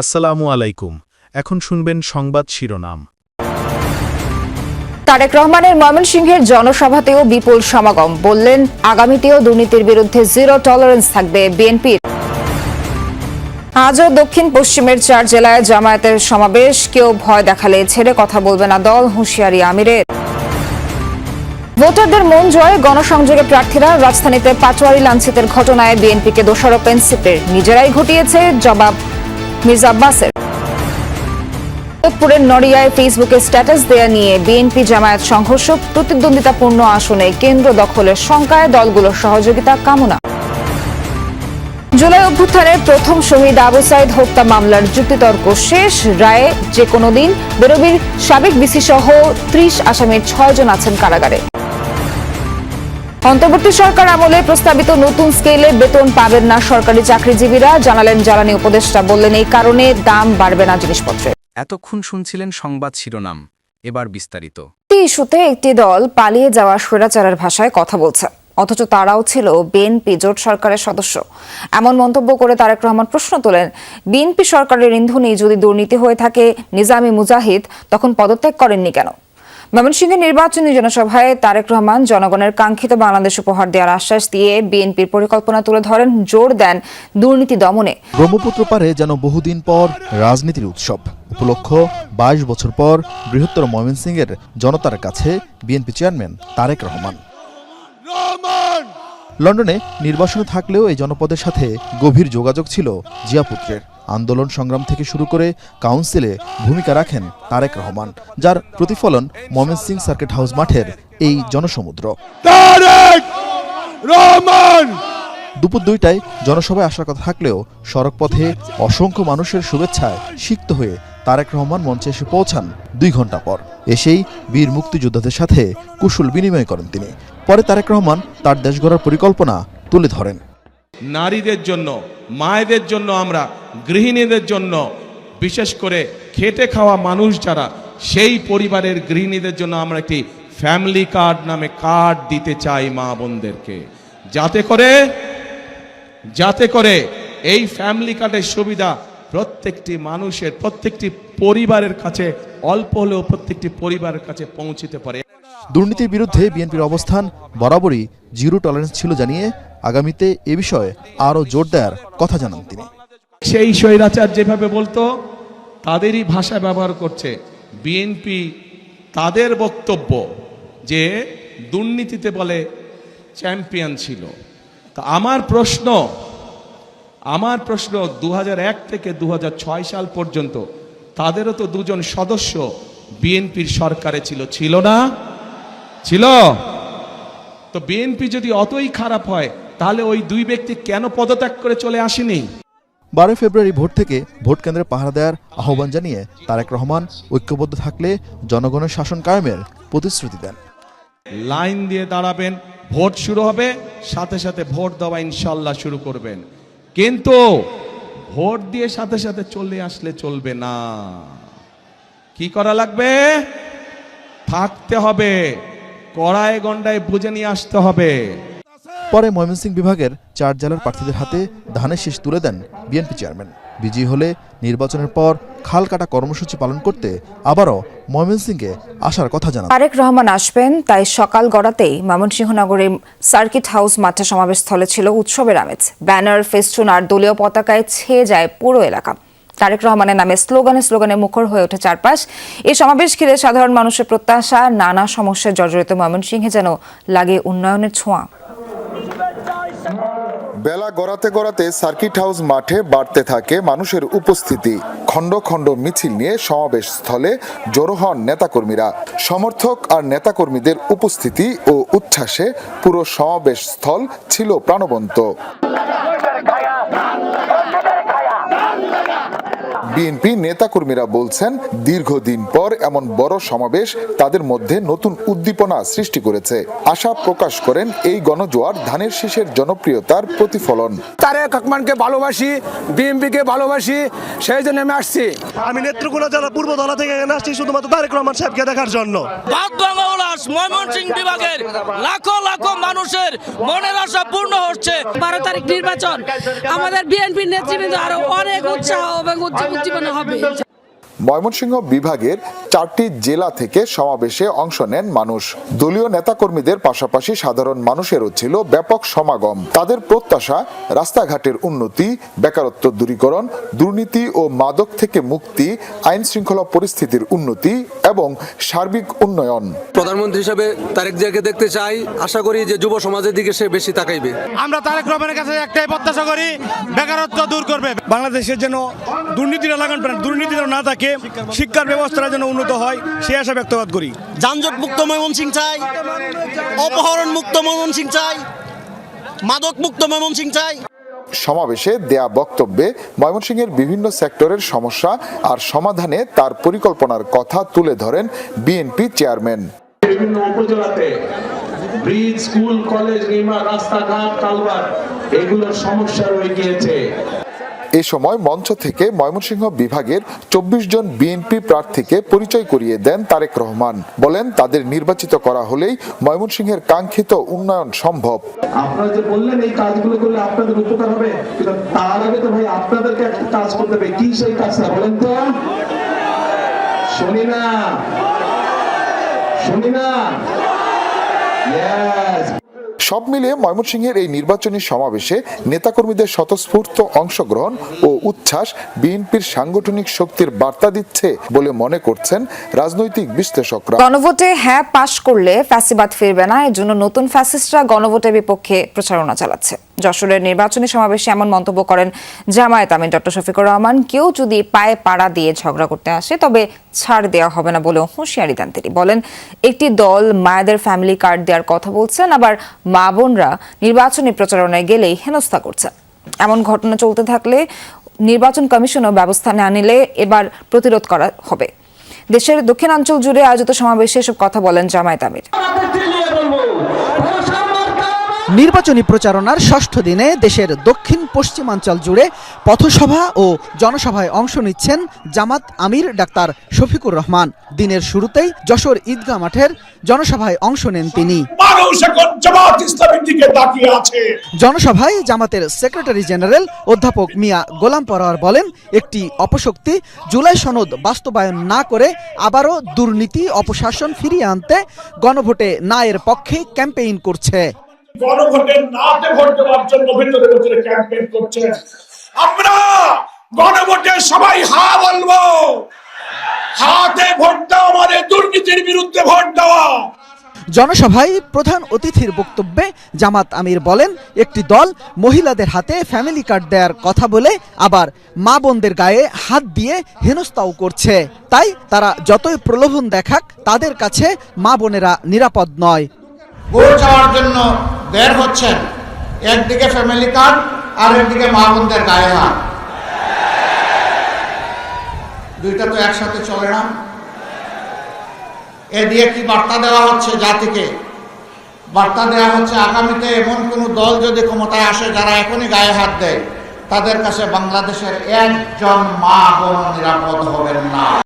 আসসালামু আলাইকুম। এখন শুনবেন সংবাদ শিরোনাম। তারেক রহমানের ময়মনসিংহের জনসভাতেও বিপুল সমাগম, বললেন আগামীতেও দুর্নীতির বিরুদ্ধে জিরো টলারেন্স থাকবে বিএনপির। আজও দক্ষিণ পশ্চিমের 4 জেলায় জামায়াতের সমাবেশ, কেউ ভয় দেখালে ছেড়ে কথা বলবে না দল, হুঁশিয়ারি আমিরের। ভোটারদের মন জয়ে গণসংযোগে প্রার্থীরা, রাজধানীতে পাটোয়ারি লাঞ্ছিতের ঘটনায় বিএনপিকে দোষারোপ এনসিপির, নিজেরাই ঘটিয়েছে জবাব মির্জা আব্বাসের। ফরিদপুরের নড়িয়ায় ফেসবুকে স্ট্যাটাস দেয়া নিয়ে বিএনপি জামায়াত সংঘর্ষ, প্রতিদ্বন্দ্বিতাপূর্ণ আসনে কেন্দ্র দখলের শঙ্কায় দলগুলোর সহযোগিতা কামনা। জুলাই অভ্যুত্থানের প্রথম শহীদ আবু সাইদ হত্যা মামলার যুক্তিতর্ক শেষ, রায়ে যে কোনো দিন। বেরোবির সাবেক বিসি সহ 30 আসামির 6 জন আছেন কারাগারে। অন্তর্বর্তী সরকার আমলে প্রস্তাবিত নতুন স্কেলে বেতন পাবেন না সরকারি চাকরিজীবীরা, জানালেন জ্বালানি উপদেষ্টা। বললেন এই কারণে দাম বাড়বে না জিনিসপত্রের। এতক্ষণ শুনছিলেন সংবাদ শিরোনাম, এবার বিস্তারিত। ইস্যুতে একটি দল পালিয়ে যাওয়া স্বৈরাচারের ভাষায় কথা বলছে, অথচ তারাও ছিল বিএনপি জোট সরকারের সদস্য। এমন মন্তব্য করে তারেক রহমান প্রশ্ন তোলেন, বিএনপি সরকারের ইন্ধনে যদি দুর্নীতি হয়ে থাকে নিজামী মুজাহিদ তখন পদত্যাগ করেননি কেন? ময়মনসিংহের নির্বাচনী জনসভায় তারেক রহমান জনগণের কাঙ্ক্ষিত বাংলাদেশ উপহার দেওয়ার আশ্বাস দিয়ে বিএনপির পরিকল্পনা তুলে ধরেন, জোর দেন দুর্নীতি দমনে। ব্রহ্মপুত্র পারে যেন বহুদিন পর রাজনীতির উৎসব উপলক্ষ 22 বছর পর বৃহত্তর ময়মনসিংহের জনতার কাছে বিএনপি চেয়ারম্যান তারেক রহমান। লন্ডনে নির্বাসনে থাকলেও এই জনপদের সাথে গভীর যোগাযোগ ছিল জিয়াপুত্রের। আন্দোলন সংগ্রাম থেকে শুরু করে কাউন্সিলে ভূমিকা রাখেন তারেক রহমান, যার প্রতিফলন ময়মনসিংহ সার্কিট হাউস মাঠের এই জনসমুদ্র। দুপুর 2টায় জনসভায় আসার কথা থাকলেও সড়কপথে অসংখ্য মানুষের শুভেচ্ছায় সিক্ত হয়ে তারেক রহমান মঞ্চে এসে পৌঁছান 2 ঘন্টা পর। এসেই বীর মুক্তিযোদ্ধাদের সাথে কুশল বিনিময় করেন তিনি। পরে তারেক রহমান তার দেশ গড়ার পরিকল্পনা তুলে ধরেন। নারীদের জন্য, মায়েদের জন্য, আমরা গৃহিণীদের জন্য, বিশেষ করে খেটে খাওয়া মানুষ যারা, সেই পরিবারের গৃহিণীদের জন্য আমরা একটি ফ্যামিলি কার্ড নামে কার্ড দিতে চাই মা বোনদেরকে, যাতে করে এই ফ্যামিলি কার্ডের সুবিধা প্রত্যেকটি মানুষের, প্রত্যেকটি পরিবারের কাছে, অল্প হলেও প্রত্যেকটি পরিবারের কাছে পৌঁছতে পারে। দুর্নীতির বিরুদ্ধে বিএনপির অবস্থান বরাবরই জিরো টলারেন্স ছিল জানিয়ে আগামীতে এ বিষয়ে আরও জোর দেওয়ার কথা জানান তিনি। সেই স্বৈরাচার যেভাবে বলতো তাদেরই ভাষা ব্যবহার করছে বিএনপি। তাদের বক্তব্য যে দুর্নীতিতে বলে চ্যাম্পিয়ন ছিল। তা আমার প্রশ্ন 2001 থেকে 2006 সাল পর্যন্ত তাদেরও তো 2 জন সদস্য বিএনপির সরকারে ছিল না? ছিল। তো বিএনপি যদি অতই খারাপ হয় তাহলে ওই 2 ব্যক্তি কেন পদত্যাগ করে চলে আসেনি? 12 ফেব্রুয়ারি ভোট থেকে ভোট কেন্দ্রে পাহারা দেওয়ার আহ্বান জানিয়ে তারেক রহমান ঐক্যবদ্ধ থাকলে জনগণের শাসন কায়েমের প্রতিশ্রুতি দেন। লাইন দিয়ে দাঁড়াবেন, ভোট শুরু হবে, সাথে সাথে ভোট দেওয়া ইনশাল্লাহ শুরু করবেন। কিন্তু ভোট দিয়ে সাথে সাথে চলে আসলে চলবে না। কি করা লাগবে? থাকতে হবে, কড়ায় গন্ডায় বুঝে নিয়ে আসতে হবে। পরে ময়মনসিংহ বিভাগের 4 জেলার প্রার্থীদের হাতে ধানের শীষ তুলে দেন বিএনপি চেয়ারম্যান। বিজয়ী হলে নির্বাচনের পর খাল কাটা কর্মসূচি পালন করতে আবারও ময়মনসিংহে আসার কথা জানান। তারেক রহমান আসবেন, তাই সকাল গড়াতেই ময়মনসিংহ নগরের সার্কিট হাউস মাঠে সমাবেশস্থলে ছিল উৎসবের আমেজ। ব্যানার, ফেস্টুন আর দলীয় পতাকায় ছেয়ে যায় পুরো এলাকা। তারেক রহমানের নামে স্লোগানে মুখর হয়ে ওঠে চারপাশ। এই সমাবেশ ঘিরে সাধারণ মানুষের প্রত্যাশা, নানা সমস্যায় জর্জরিত ময়মনসিংহে যেন লাগে উন্নয়নের ছোঁয়া। বেলা গড়াতে সার্কিট হাউস মাঠে বাড়তে থাকে মানুষের উপস্থিতি। খণ্ড খণ্ড মিছিল নিয়ে সমাবেশ স্থলে জড়ো হন নেতাকর্মীরা। সমর্থক আর নেতাকর্মীদের উপস্থিতি ও উচ্ছ্বাসে পুরো সমাবেশ স্থল ছিল প্রাণবন্ত। বিএনপি নেতাকর্মীরা বলছেন, দীর্ঘদিন পর এমন বড় সমাবেশ তাদের মধ্যে নতুন উদ্দীপনা সৃষ্টি করেছে। আশা প্রকাশ করেন এই গণজোয়ার ধানের শীষের জনপ্রিয়তার প্রতিফলন। তারেক রহমানকে ভালোবাসি, বিএনপিকে ভালোবাসি, সেই জন্য আমি আসছি। আমি নেত্রকোনা জেলা পূর্বতলা থেকে এখানে আসছি শুধুমাত্র তারেক রহমান সাহেবকে দেখার জন্য। ময়মনসিংহ বিভাগের লাখো লাখো মানুষের মনের আশা পূর্ণ হচ্ছে। 12 তারিখ নির্বাচন, আমাদের বিএনপি নেতৃবৃন্দ আরো অনেক উৎসাহ এবং জীবনে হবে। ময়মনসিংহ বিভাগের 4টি জেলা থেকে সমাবেশে অংশ নেন মানুষ। দলীয় নেতাকর্মীদের পাশাপাশি সাধারণ মানুষেরও ছিল ব্যাপক সমাগম। তাদের প্রত্যাশা রাস্তাঘাটের উন্নতি, বেকারত্ব দূরীকরণ, দুর্নীতি ও মাদক থেকে মুক্তি, আইন শৃঙ্খলা পরিস্থিতির উন্নতি এবং সার্বিক উন্নয়ন। প্রধানমন্ত্রী হিসেবে তারেক জিয়াকে দেখতে চাই। আশা করি যে যুব সমাজের দিকে সে বেশি তাকাইবে। আমরা তারেক রহমানের কাছে একটাই প্রত্যাশা করি, বেকারত্ব দূর করবে, বাংলাদেশের যেন দুর্নীতিটা দুর্নীতিটা না থাকে, শিক্ষার ব্যবস্থাটা যেন উন্নত হয়, সে আশা ব্যক্তবাদ করি। যানজট মুক্ত ময়মনসিংহ চাই, অপহরণ মুক্ত ময়মনসিংহ চাই, মাদক মুক্ত ময়মনসিংহ চাই। সমাবেশে দেয়া বক্তব্যে ময়মনসিংহের বিভিন্ন সেক্টরের সমস্যা আর সমাধানে তার পরিকল্পনার কথা তুলে ধরেন বিএনপি চেয়ারম্যান। বিভিন্ন উপজেলাতে ব্রিজ, স্কুল, কলেজ নির্মাণ, রাস্তাঘাট, কালভার্ট এগুলোর সমস্যা রয়ে গিয়েছে। এ সময় মঞ্চ থেকে ময়মনসিংহ বিভাগের 24 জন বিএনপি প্রার্থীকে পরিচয় করিয়ে দেন তারেক রহমান। বলেন তাদের নির্বাচিত করা হলেই ময়মনসিংহের কাঙ্ক্ষিত উন্নয়ন সম্ভব। আপনারা যে বললেন এই কাজগুলো করলে আপনাদের উপকার হবে, কিন্তু তার আগে তো ভাই আপনাদেরকে একটা কাজ করতে হবে। কি সেই কাজটা বলেন তো? শুনি না। সব মিলিয়ে ময়মনসিংহের এই নির্বাচনী সমাবেশে নেতাকর্মীদের স্বতঃস্ফূর্ত অংশগ্রহণ ও উচ্ছ্বাস বিএনপির সাংগঠনিক শক্তির বার্তা দিচ্ছে বলে মনে করছেন রাজনৈতিক বিশ্লেষকরা। গণভোটে হ্যাঁ পাশ করলে ফ্যাসিবাদ ফিরবে না, এর জন্য নতুন ফ্যাসিস্টরা গণভোটের বিপক্ষে প্রচারণা চালাচ্ছে। যশোরের নির্বাচনী সমাবেশে এমন মন্তব্য করেন জামায়াত আমির ডক্টর শফিকুর রহমান। কেউ যদি পায়ে পাড়া দিয়ে ঝগড়া করতে আসে তবে ছাড় দেওয়া হবে না বলেও হুঁশিয়ারি দেন তিনি। বলেন একটি দল মায়েদের ফ্যামিলি কার্ড দেওয়ার কথা বলছেন, আবার মা বোনরা নির্বাচনী প্রচারণায় গেলেই হেনস্থা করছেন। এমন ঘটনা চলতে থাকলে নির্বাচন কমিশনও ব্যবস্থা না নিলে এবার প্রতিরোধ করা হবে। দেশের দক্ষিণাঞ্চল জুড়ে আয়োজিত সমাবেশে এসব কথা বলেন জামায়াত আমির। নির্বাচনী প্রচারণার ষষ্ঠ দিনে দেশের দক্ষিণ পশ্চিমাঞ্চল জুড়ে পথসভা ও জনসভায় অংশ নিচ্ছেন জামাত আমির ডাক্তার শফিকুর রহমান। দিনের শুরুতেই যশোর ঈদগাহ মাঠের জনসভায় অংশ নেন তিনি। জনসভায় জামাতের সেক্রেটারি জেনারেল অধ্যাপক মিয়া গোলাম পরোয়ার বলেন, একটি অপশক্তি জুলাই সনদ বাস্তবায়ন না করে আবারও দুর্নীতি অপশাসন ফিরিয়ে আনতে গণভোটে না এর পক্ষে ক্যাম্পেইন করছে। গণভোটের নাতে ভোট দেওয়ার জন্য ভিতরে ভিতরে ক্যাম্পেইন করছে। আমরা গণভোটে সবাই হা বলবো, হাতে ভোট দেওয়া মানে দুর্নীতির বিরুদ্ধে ভোট দেওয়া। জনসভায় প্রধান অতিথির বক্তব্যে জামাত আমির বলেন, একটি দল মহিলাদের হাতে ফ্যামিলি কার্ড দেওয়ার কথা বলে আবার মা বোনদের গায়ে হাত দিয়ে হেনস্থাও করছে। তাই তারা যতই প্রলোভন দেখাক তাদের কাছে মা বোনেরা নিরাপদ নয়। ভোট যাওয়ার জন্য বের হচ্ছেন, একদিকে ফ্যামিলি কার্ড আর একদিকে মা বোনদের গায়ে হাত, দুইটা তো একসাথে চলে না। এ দিয়ে কি বার্তা দেওয়া হচ্ছে জাতিকে? বার্তা দেওয়া হচ্ছে আগামীতে এমন কোন দল যদি ক্ষমতায় আসে যারা এখনই গায়ে হাত দেয়, তাদের কাছে বাংলাদেশের একজন মা বোন নিরাপদ হবেন না।